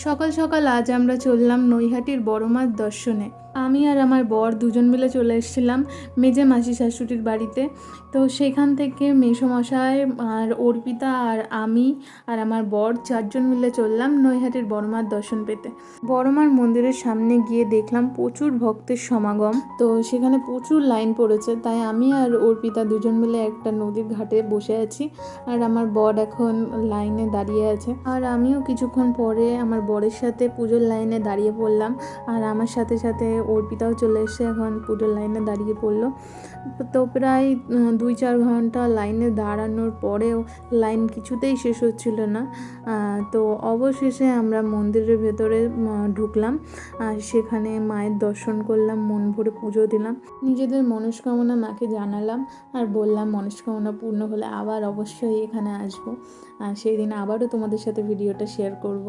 সকাল সকাল আজ আমরা চললাম নৈহাটির বড় মার দর্শনে। আমি আর আমার বর দুজন মিলে চলে এসেছিলাম মেজে মাসি শাশুড়ির বাড়িতে। তো সেখান থেকে মেসোমশাই আর অর্পিতা আর আমি আর আমার বর চারজন মিলে চললাম নৈহাটির বড় মার দর্শন পেতে। বড় মার মন্দিরের সামনে গিয়ে দেখলাম প্রচুর ভক্তের সমাগম, তো সেখানে প্রচুর লাইন পড়েছে। তাই আমি আর অর্পিতা দুজন মিলে একটা নদীর ঘাটে বসে আছি, আর আমার বর এখন লাইনে দাঁড়িয়ে আছে। আর আমিও কিছুক্ষণ পরে আমার বরের সাথে পুজোর লাইনে দাঁড়িয়ে পড়লাম, আর আমার সাথে সাথে অর্পিতাও চলে এসে এখন পুজোর লাইনে দাঁড়িয়ে পড়লো। তো প্রায় 2-4 ঘন্টা লাইনে দাঁড়ানোর পরেও লাইন কিছুতেই শেষ হচ্ছিল না। তো অবশেষে আমরা মন্দিরের ভেতরে ঢুকলাম, আর সেখানে মায়ের দর্শন করলাম, মন ভরে পুজো দিলাম, নিজেদের মনস্কামনা মাকে জানালাম, আর বললাম মনস্কামনা পূর্ণ হলে আবার অবশ্যই এখানে আসবো, আর সেই দিন আবারও তোমাদের সাথে ভিডিওটা শেয়ার করব।